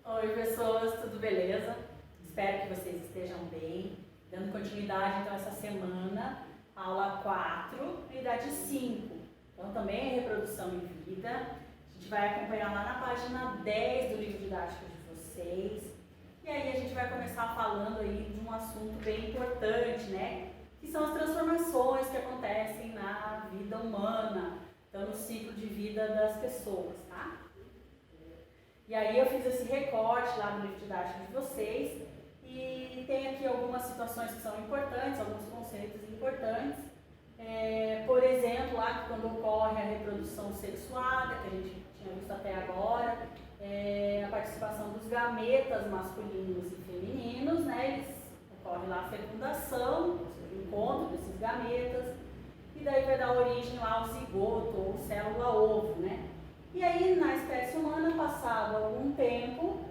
Oi pessoas, tudo beleza? Espero que vocês estejam bem. Dando continuidade então essa semana, aula 4, unidade 5. Então também é reprodução em vida. A gente vai acompanhar lá na página 10 do livro didático de vocês. E aí a gente vai começar falando aí de um assunto bem importante, né? Que são as transformações que acontecem na vida humana, então no ciclo de vida das pessoas, tá? E aí eu fiz esse recorte lá no livro didático de vocês e tem aqui algumas situações que são importantes, alguns conceitos importantes. Por exemplo, lá que quando ocorre a reprodução sexuada, que a gente tinha visto até agora, a participação dos gametas masculinos e femininos, né? Eles ocorre lá a fecundação, ou seja, o encontro desses gametas, e daí vai dar origem lá ao zigoto ou célula-ovo, né? E aí, na espécie humana, passado algum tempo,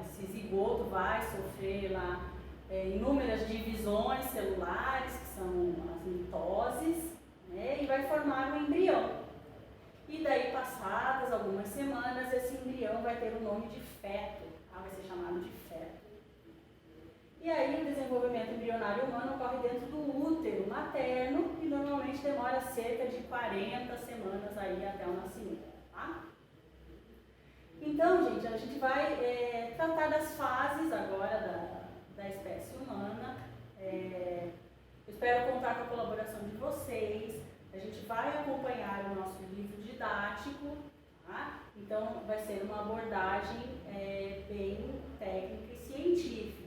esse zigoto vai sofrer lá inúmeras divisões celulares, que são as mitoses, né, e vai formar um embrião. E daí, passadas algumas semanas, esse embrião vai ter o nome de feto, tá? Vai ser chamado de feto. E aí, o desenvolvimento embrionário humano ocorre dentro do útero materno e normalmente demora cerca de 40 semanas aí até o nascimento, tá? Então, gente, a gente vai tratar das fases agora da espécie humana. Eu espero contar com a colaboração de vocês. A gente vai acompanhar o nosso livro didático, tá? Então, vai ser uma abordagem bem técnica e científica.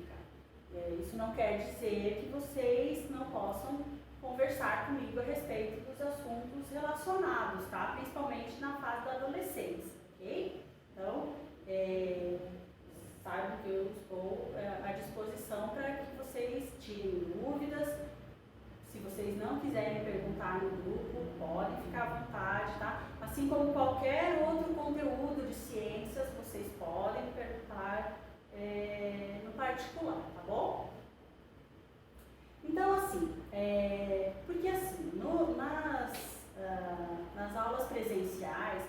Isso não quer dizer que vocês não possam conversar comigo a respeito dos assuntos relacionados, tá? Principalmente na fase da adolescência, ok? Então, saibam que eu estou à disposição para que vocês tirem dúvidas. Se vocês não quiserem perguntar no grupo, podem ficar à vontade, tá? Assim como qualquer outro conteúdo de ciências, vocês podem perguntar no particular, tá bom? Então, assim, porque assim, nas aulas presenciais,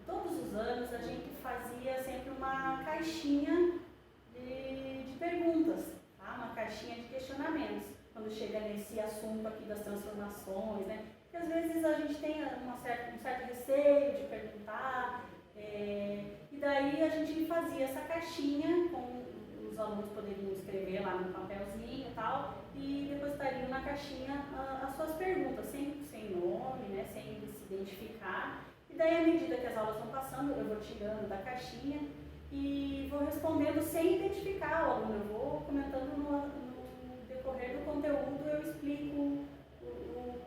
todos os anos, a gente fazia sempre uma caixinha de perguntas, tá? Uma caixinha de questionamentos, quando chega nesse assunto aqui das transformações, né? Porque às vezes a gente tem um certo receio de perguntar, e daí a gente fazia essa caixinha, com os alunos poderiam escrever lá no papelzinho e tal, e depositariam na caixinha as suas perguntas, sem nome, né, sem se identificar. E daí, à medida que as aulas vão passando, eu vou tirando da caixinha e vou respondendo sem identificar o aluno. Eu vou comentando no decorrer do conteúdo, eu explico o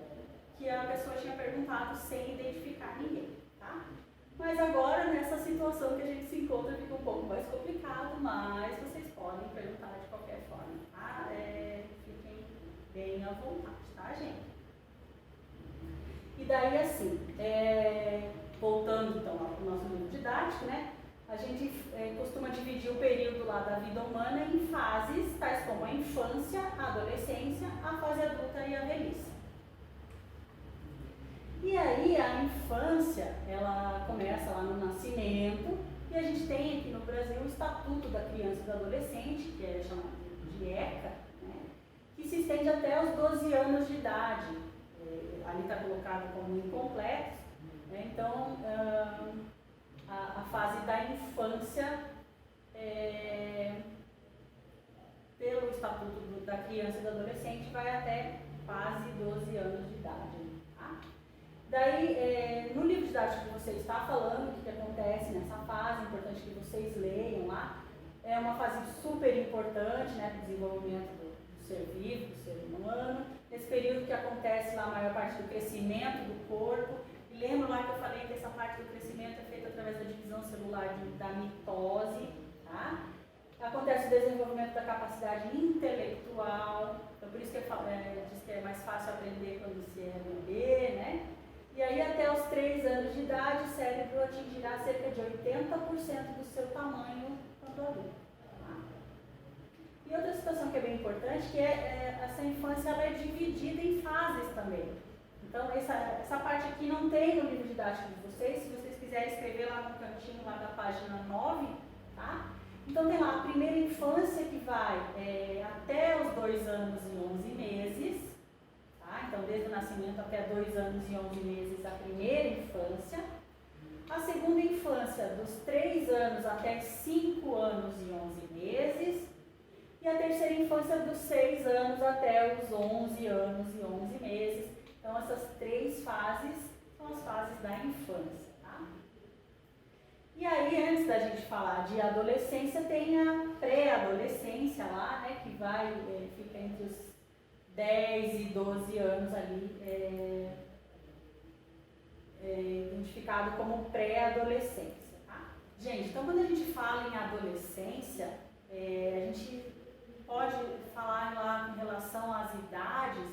que a pessoa tinha perguntado sem identificar ninguém, tá? Mas agora, nessa situação que a gente se encontra, fica um pouco mais complicado, mas vocês podem perguntar de qualquer forma, tá? Fiquem bem à vontade, tá, gente? E daí, assim, voltando então ao nosso livro didático, né? A gente costuma dividir o período lá da vida humana em fases, tais como a infância, a adolescência, a fase adulta e a velhice. E aí a infância, ela começa lá no nascimento, e a gente tem aqui no Brasil o Estatuto da Criança e do Adolescente, que é chamado de ECA, né, que se estende até os 12 anos de idade. Ali está colocado como incompletos, né, então a fase da infância, pelo Estatuto da Criança e do Adolescente, vai até quase 12 anos de idade. Tá? Daí, no livro didático que você está falando, o que acontece nessa fase, é importante que vocês leiam lá. É uma fase super importante, né, para o desenvolvimento do ser vivo, do ser humano. Nesse período que acontece lá a maior parte do crescimento do corpo. E lembro lá que eu falei que essa parte do crescimento é feita através da divisão celular da mitose, tá? Acontece o desenvolvimento da capacidade intelectual, então por isso que diz que é mais fácil aprender quando se é bebê, né? E aí até os 3 anos de idade o cérebro atingirá cerca de 80% do seu tamanho quando adulto. Tá? E outra situação que é bem importante, que essa infância ela é dividida em fases também. Então, essa parte aqui não tem no livro didático de vocês, se vocês quiserem escrever lá no cantinho, lá da página 9, tá? Então, tem lá a primeira infância, que vai até os 2 anos e 11 meses, tá? Então, desde o nascimento até 2 anos e 11 meses, a primeira infância. A segunda infância, dos 3 anos até 5 anos e 11 meses. E a terceira infância, dos 6 anos até os 11 anos e 11 meses. Então, essas 3 fases são as fases da infância, tá? E aí, antes da gente falar de adolescência, tem a pré-adolescência lá, né, que fica entre os 10 e 12 anos ali, identificado como pré-adolescência, tá? Gente, então quando a gente fala em adolescência, a gente pode falar lá em relação às idades,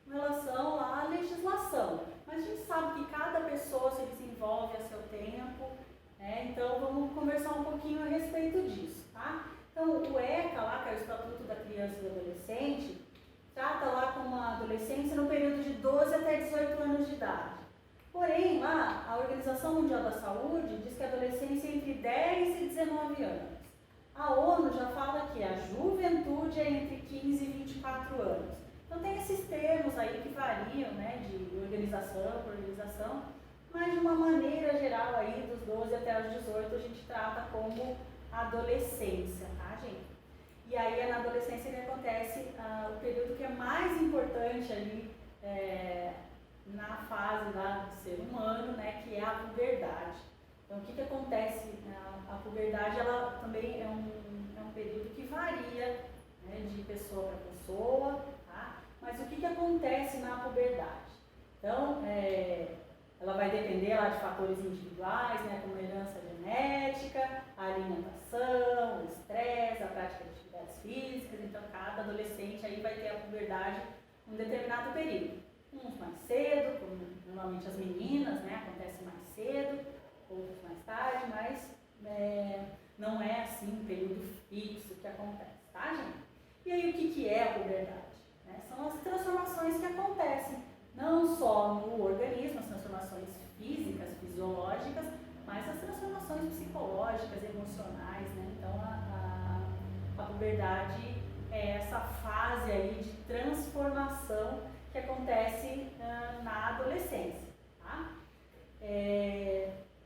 em relação à legislação, mas a gente sabe que cada pessoa se desenvolve a seu tempo, né? Então vamos conversar um pouquinho a respeito disso, tá? Então o ECA lá, que é o Estatuto da Criança e do Adolescente, trata lá como a adolescência no período de 12 até 18 anos de idade. Porém, lá, a Organização Mundial da Saúde diz que a adolescência é entre 10 e 19 anos. A ONU já fala que a juventude é entre 15 e 24 anos. Então, tem esses termos aí que variam, né, de organização por organização, mas de uma maneira geral aí, dos 12 até os 18, a gente trata como adolescência, tá, gente? E aí é na adolescência que acontece o período que é mais importante ali, na fase lá do ser humano, né, que é a puberdade. Então, o que acontece? A puberdade, ela também é um período que varia, né, de pessoa para pessoa, tá? Mas o que acontece na puberdade? Então, ela vai depender lá de fatores individuais, né, como a herança genética, a alimentação, o estresse, a prática de atividades físicas. Então, cada adolescente aí vai ter a puberdade em um determinado período. Uns mais cedo, como normalmente as meninas, né, acontece mais cedo, outros mais tarde, mas não é assim um período fixo que acontece, tá, gente? E aí o que é a puberdade? São as transformações que acontecem, não só no organismo, as transformações físicas, fisiológicas, mas as transformações psicológicas, emocionais, né? Então a puberdade é essa fase aí de transformação que acontece na adolescência, tá?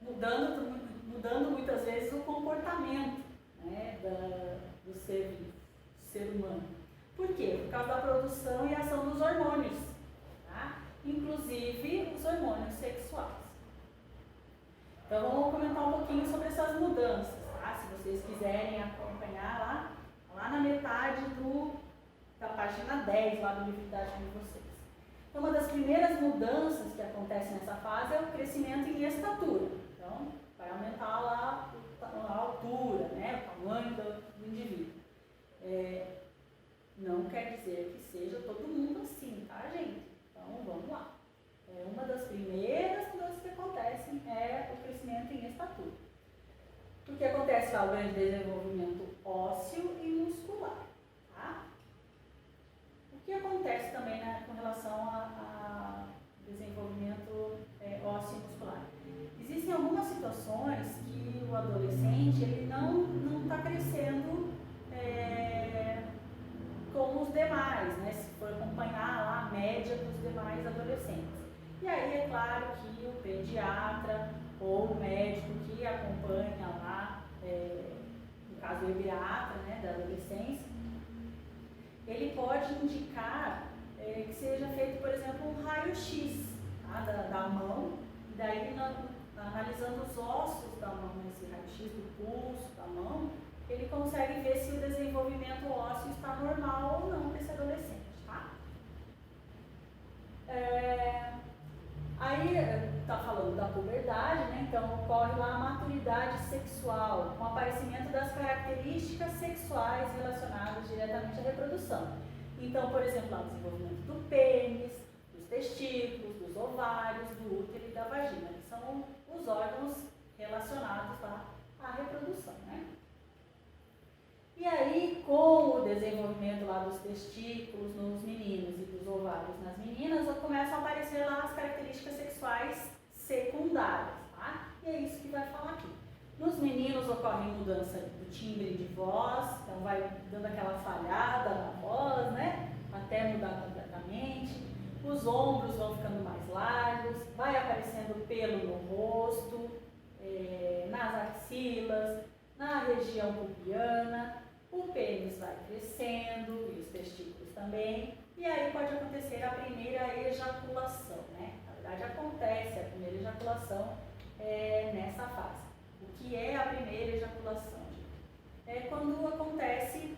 Mudando muitas vezes o comportamento, né, do ser humano. Por quê? Por causa da produção e ação dos hormônios, tá? Inclusive os hormônios sexuais. Então vamos comentar um pouquinho sobre essas mudanças, tá? Se vocês quiserem acompanhar lá na metade da página 10 lá do livro didático de vocês. Então, uma das primeiras mudanças que acontece nessa fase é o crescimento em estatura. Então, vai aumentar lá a altura, né, o tamanho do indivíduo. Não quer dizer que seja todo mundo assim, tá, gente? Então, vamos lá. Uma das primeiras mudanças que acontecem é o crescimento em estatura. Porque acontece lá o grande desenvolvimento ósseo e muscular, tá? O que acontece também, né, com relação a desenvolvimento ósseo e muscular? Existem algumas situações que o adolescente ele não está crescendo como os demais, né, se for acompanhar lá a média dos demais adolescentes. E aí é claro que o pediatra ou o médico que acompanha lá, no caso o pediatra, né, da adolescência, ele pode indicar que seja feito, por exemplo, um raio-x, tá, da mão, e daí analisando os ossos da mão, esse raio-x do pulso da mão, ele consegue ver se o desenvolvimento ósseo está normal ou não desse adolescente, tá? Aí está falando da puberdade, né? Então ocorre lá a maturidade sexual, com o aparecimento das características sexuais relacionadas diretamente à reprodução. Então, por exemplo, lá o desenvolvimento do pênis, dos testículos, dos ovários, do útero e da vagina, que são os órgãos relacionados lá à reprodução, né? E aí, com o desenvolvimento lá dos testículos nos meninos e dos ovários nas meninas, começam a aparecer lá as características sexuais secundárias, tá? E é isso que vai falar aqui. Nos meninos ocorre mudança do timbre de voz, então vai dando aquela falhada na voz, né? Até mudar completamente. Os ombros vão ficando mais largos, vai aparecendo pelo no rosto, nas axilas, na região pubiana, o pênis vai crescendo e os testículos também, e aí pode acontecer a primeira ejaculação, né? Na verdade acontece a primeira ejaculação nessa fase. O que é a primeira ejaculação? É quando acontece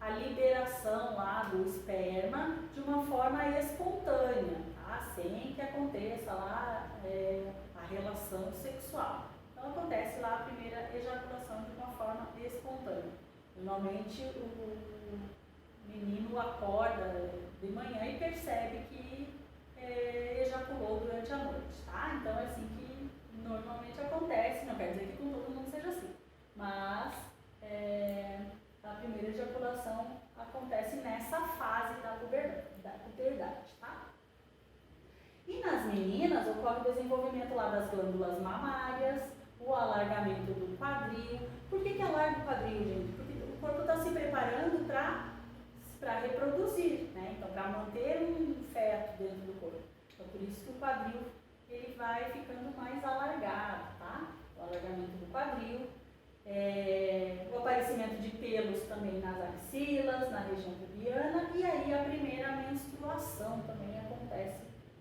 a liberação lá do esperma de uma forma espontânea, tá? Sem que aconteça lá a relação sexual. Então acontece lá a primeira ejaculação de uma forma espontânea. Normalmente o menino acorda de manhã e percebe que ejaculou durante a noite, tá? Então é assim que normalmente acontece, não quer dizer que com todo mundo seja assim, mas a primeira ejaculação acontece nessa fase da puberdade, tá? E nas meninas ocorre o desenvolvimento lá das glândulas mamárias, o alargamento do quadril. Por que alarga o quadril, gente? Porque o corpo está se preparando para reproduzir, né? Então, para manter um feto dentro do corpo. Então, por isso que o quadril ele vai ficando mais alargado, tá? O alargamento do quadril. O aparecimento de pelos também nas axilas, na região pubiana, e aí a primeira menstruação também acontece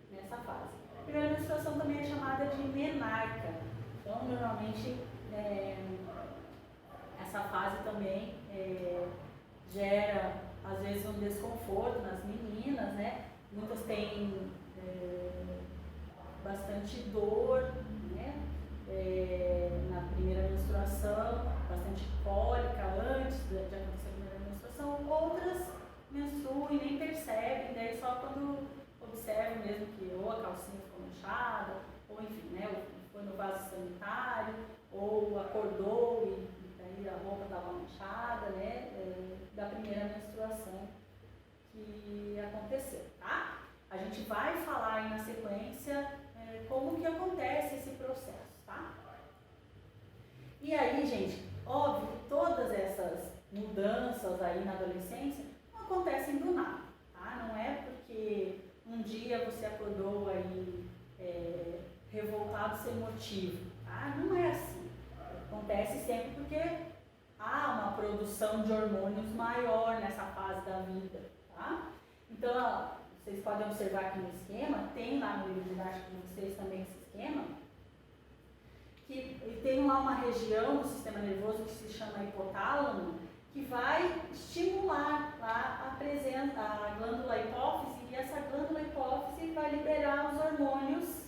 nessa fase. A primeira menstruação também é chamada de menarca. Então, normalmente, essa fase também gera, às vezes, um desconforto nas meninas, né? Muitas têm bastante dor, né? Na primeira menstruação, bastante cólica antes de acontecer a primeira menstruação. Outras menstruam e nem percebem, daí só quando observam mesmo que ou a calcinha ficou manchada, ou enfim, né? Foi no vaso sanitário, ou acordou e daí a roupa estava manchada, né? Da primeira menstruação que aconteceu, tá? A gente vai falar aí na sequência como que acontece esse processo, tá? E aí, gente, óbvio que todas essas mudanças aí na adolescência não acontecem do nada, tá? Não é porque um dia você acordou aí revoltado sem motivo, tá? Não é assim. Acontece sempre porque há uma produção de hormônios maior nessa fase da vida, tá? Então, vocês podem observar aqui no esquema, tem lá no livro didático de vocês também esse esquema, que tem lá uma região do sistema nervoso que se chama hipotálamo, que vai estimular lá a glândula hipófise, e essa glândula hipófise vai liberar os hormônios,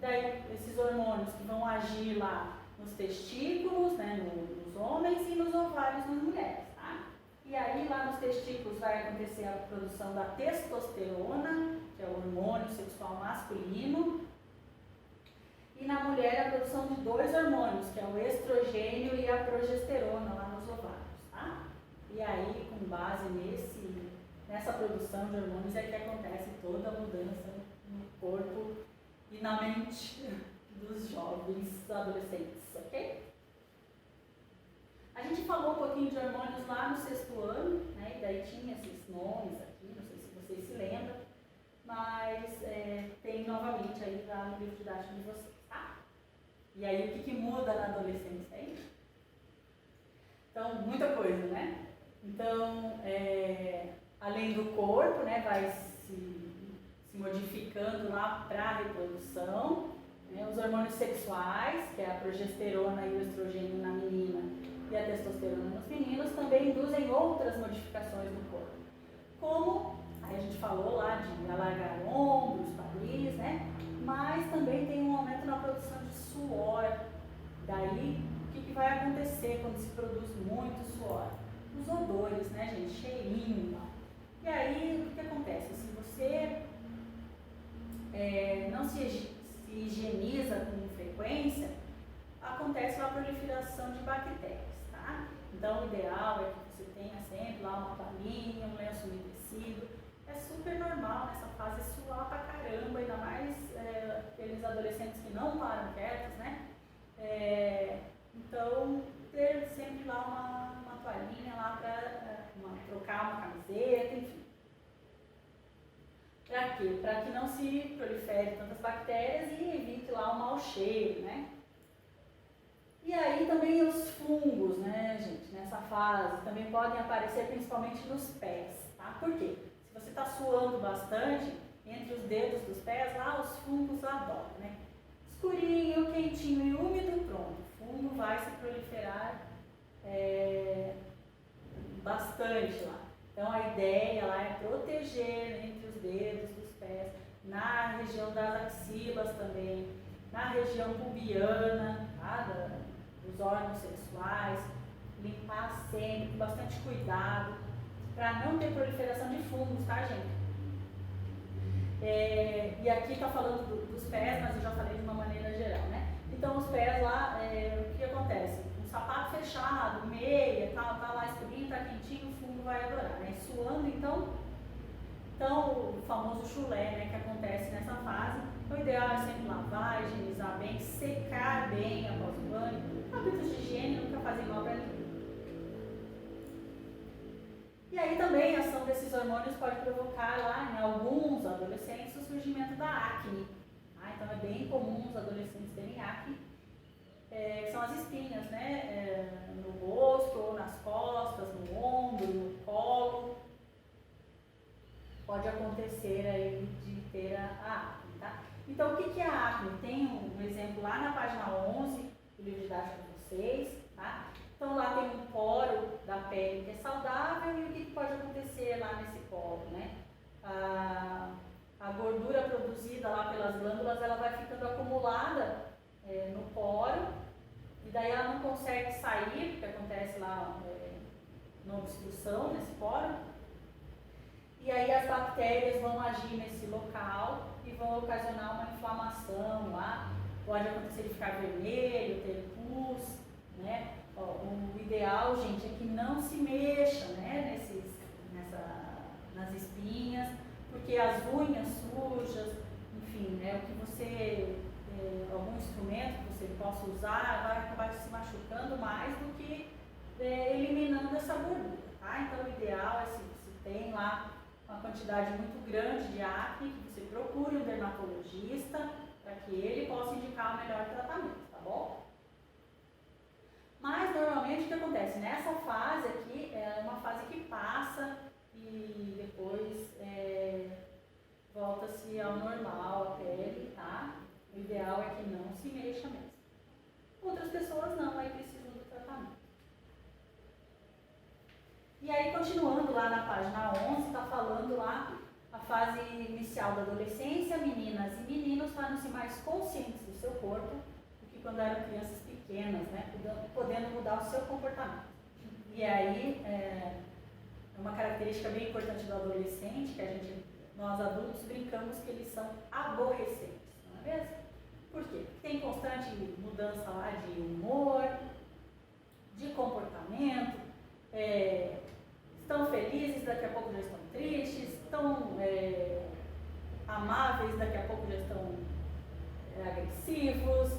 daí esses hormônios que vão agir lá nos testículos, né, nos homens, e nos ovários nas mulheres, tá? E aí lá nos testículos vai acontecer a produção da testosterona, que é o hormônio sexual masculino, e na mulher a produção de dois hormônios, que é o estrogênio e a progesterona lá nos ovários, tá? E aí, com base nessa produção de hormônios é que acontece toda a mudança no corpo e na mente dos jovens adolescentes, ok? A gente falou um pouquinho de hormônios lá no 6º ano, né? E daí tinha esses nomes aqui, não sei se vocês se lembram, mas tem novamente aí lá no livro didático de vocês, tá? E aí o que muda na adolescência aí? Então, muita coisa, né? Então, além do corpo, né, vai se modificando lá para a reprodução, né, os hormônios sexuais, que é a progesterona e o estrogênio na menina e a testosterona nos meninos, também induzem outras modificações no corpo. Como, aí a gente falou lá de alargar ombros, quadris, né? Mas também tem um aumento na produção de suor. Daí, o que vai acontecer quando se produz muito suor? Os odores, né, gente? Cheirinho. E aí, o que acontece? Se você não se higieniza com frequência, acontece uma proliferação de bactérias, tá? Então, o ideal é que você tenha sempre lá uma palhinha, um lenço umedecido. É super normal nessa fase suar pra caramba, ainda mais aqueles adolescentes que não param quietos, né? Então, ter sempre lá uma toalhinha lá para trocar uma camiseta, enfim. Para quê? Para que não se prolifere tantas bactérias e evite lá o mau cheiro, né? E aí também os fungos, né, gente, nessa fase, também podem aparecer principalmente nos pés, tá? Por quê? Se você está suando bastante, entre os dedos dos pés, lá os fungos adoram, né? Escurinho, quentinho e úmido, pronto. O fungo vai se proliferar bastante lá. Então a ideia lá é proteger entre os dedos dos pés, na região das axilas também, na região pubiana, tá? Dos órgãos sexuais, limpar sempre, com bastante cuidado, para não ter proliferação de fungos, tá, gente? E aqui está falando dos pés, mas eu já falei de uma maneira geral, né? Então os pés lá, o que acontece? Um sapato fechado, meia, tá lá escurinho, tá quentinho, o fungo vai adorar, né? Suando, então o famoso chulé, né, que acontece nessa fase. O ideal é sempre lavar, higienizar bem, secar bem após o banho. Hábitos de higiene nunca fazem mal para ninguém. E aí também a ação desses hormônios pode provocar lá em alguns adolescentes o surgimento da acne. Então é bem comum os adolescentes terem acne. São as espinhas, né, no rosto, ou nas costas, no ombro, no colo. Pode acontecer aí de ter a acne, tá? Então o que é a acne? Tem um exemplo lá na página 11 do livro didático de vocês, tá? Então lá tem um poro da pele que é saudável e o que pode acontecer lá nesse poro, né? A gordura produzida lá pelas glândulas, ela vai ficando acumulada no poro e daí ela não consegue sair, porque acontece lá uma obstrução nesse poro. E aí as bactérias vão agir nesse local e vão ocasionar uma inflamação lá. Pode acontecer de ficar vermelho, ter pus, né? O ideal, gente, é que não se mexa, né, nas espinhas, porque as unhas sujas, enfim, né, o que você, algum instrumento que você possa usar vai acabar se machucando mais do que eliminando essa gordura, tá? Então o ideal é se tem lá uma quantidade muito grande de acne, que você procure um dermatologista para que ele possa indicar o melhor tratamento, tá bom? Mas normalmente o que acontece? Nessa fase aqui é uma fase que passa e depois volta-se ao normal a pele, tá? O ideal é que não se mexa mesmo. Outras pessoas não, aí precisam do tratamento. E aí continuando lá na página 11, está falando lá a fase inicial da adolescência, meninas e meninos tornam-se mais conscientes do seu corpo do que quando eram crianças pequenas, né, podendo mudar o seu comportamento. E aí é uma característica bem importante do adolescente, que nós adultos brincamos que eles são aborrecentes, não é mesmo? Por quê? Porque tem constante mudança lá de humor, de comportamento, estão felizes, daqui a pouco já estão tristes, estão amáveis, daqui a pouco já estão agressivos,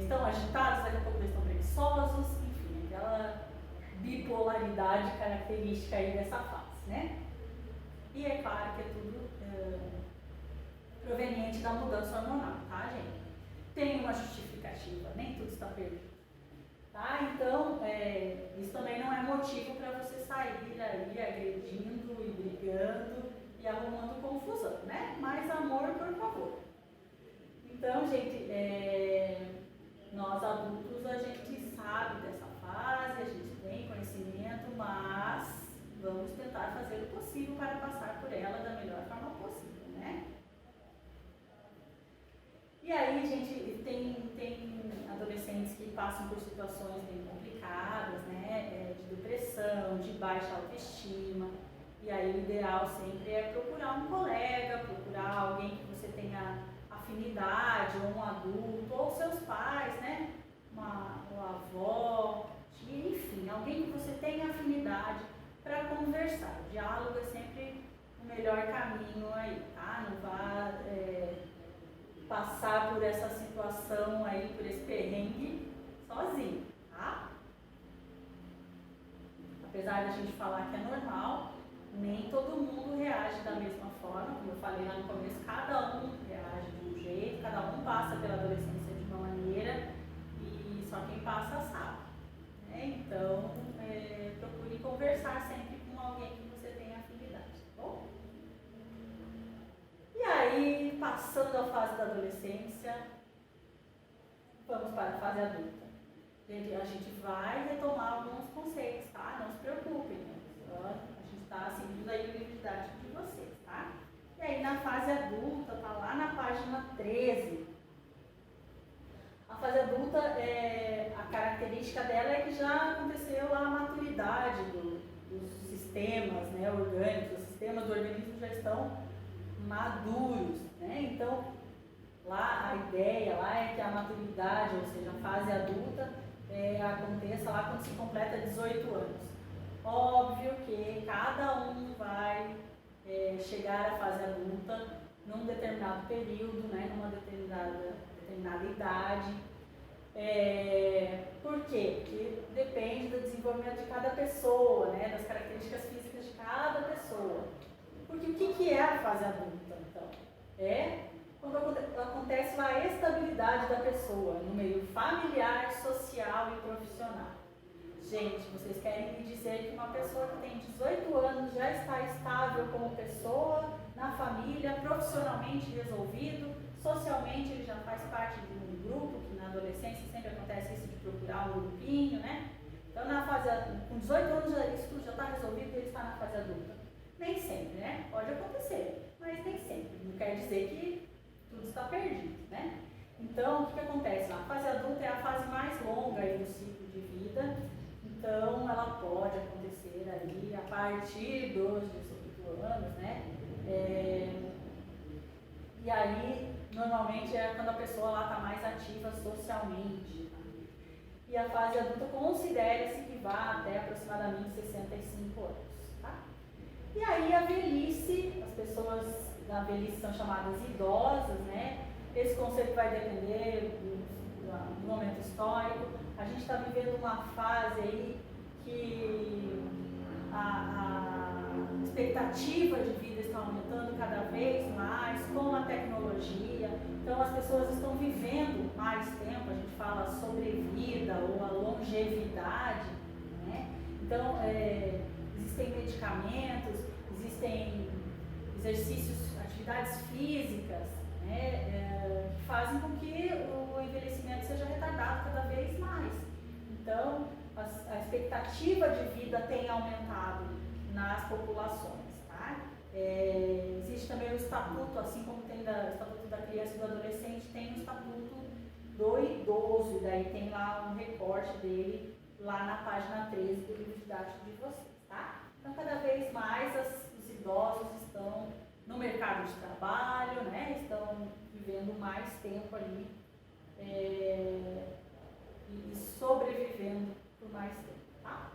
estão agitados, daqui a pouco já estão preguiçosos, enfim, aquela bipolaridade característica aí dessa fase, né? E é claro que é tudo proveniente da mudança hormonal, tá, gente? Tem uma justificativa, nem tudo está perdido. Tá? Então, isso também não é motivo para você sair aí agredindo e brigando e arrumando confusão, né? Mais amor, por favor. Então, gente, nós adultos, a gente sabe dessa fase, a gente tem conhecimento, mas vamos tentar fazer o possível para passar por ela da melhor forma possível, né? E aí, gente, tem adolescentes que passam por situações bem complicadas, né, de depressão, de baixa autoestima, e aí o ideal sempre é procurar um colega, procurar alguém que você tenha afinidade, ou um adulto, ou seus pais, né, uma avó, enfim, assim, alguém que você tenha afinidade para conversar. O diálogo é sempre o melhor caminho aí, tá? Não vá passar por essa situação aí, por esse perrengue sozinho, tá? Apesar da gente falar que é normal, nem todo mundo reage da mesma forma. Como eu falei lá no começo, cada um reage de um jeito, cada um passa pela adolescência de uma maneira e só quem passa sabe, né? Então, procure conversar sempre com alguém que você tenha afinidade, tá bom? E aí, passando a fase da adolescência, vamos para a fase adulta. A gente vai retomar alguns conceitos, tá? Não se preocupem, né? A gente está seguindo aí o livro didático de vocês, tá? E aí, na fase adulta, tá lá na página 13. A fase adulta, a característica dela é que já aconteceu lá a maturidade dos sistemas, né, orgânicos. Os sistemas do organismo já estão maduros, né? Então, lá a ideia lá é que a maturidade, ou seja, a fase adulta, aconteça lá quando se completa 18 anos. Óbvio que cada um vai chegar à fase adulta num determinado período, né, numa determinada idade. Por quê? Porque depende do desenvolvimento de cada pessoa, né, das características físicas de cada pessoa. Porque o que é a fase adulta, então? É quando acontece a estabilidade da pessoa no meio familiar, social e profissional. Gente, vocês querem me dizer que uma pessoa que tem 18 anos já está estável como pessoa, na família, profissionalmente resolvido, socialmente ele já faz parte de um grupo, que na adolescência sempre acontece isso de procurar um grupinho, né? Então, com 18 anos isso tudo já está resolvido e ele está na fase adulta. Nem sempre, né? Pode acontecer, mas nem sempre. Não quer dizer que tudo está perdido, né? Então, o que acontece? A fase adulta é a fase mais longa aí do ciclo de vida. Então, ela pode acontecer ali a partir dos 18 anos, né? E aí, normalmente, é quando a pessoa está mais ativa socialmente. Tá? E a fase adulta considera-se que vá até aproximadamente 65 anos. Tá? E aí, a velhice, as pessoas da velhice são chamadas idosas, né? Esse conceito vai depender do momento histórico. A gente está vivendo uma fase aí que a expectativa de vida está aumentando cada vez mais com a tecnologia. Então as pessoas estão vivendo mais tempo, a gente fala sobrevida ou a longevidade, né? Então existem medicamentos, existem exercícios, atividades físicas, né, que fazem com que o envelhecimento seja retardado cada vez mais. Então, a expectativa de vida tem aumentado nas populações. Tá? Existe também o estatuto, assim como tem o estatuto da criança e do adolescente, tem o estatuto do idoso, e daí tem lá um recorte dele lá na página 13 do livro didático de vocês. Tá? Então, cada vez mais os idosos estão no mercado de trabalho, né? Estão vivendo mais tempo ali e sobrevivendo por mais tempo, tá?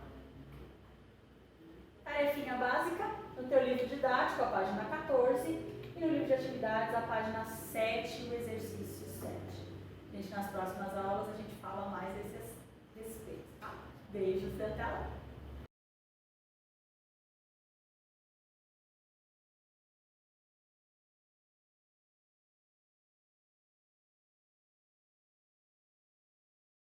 Tarefinha básica, no teu livro didático, a página 14, e no livro de atividades, a página 7, o exercício 7. Gente, nas próximas aulas a gente fala mais desses respeitos, tá? Beijos e até lá!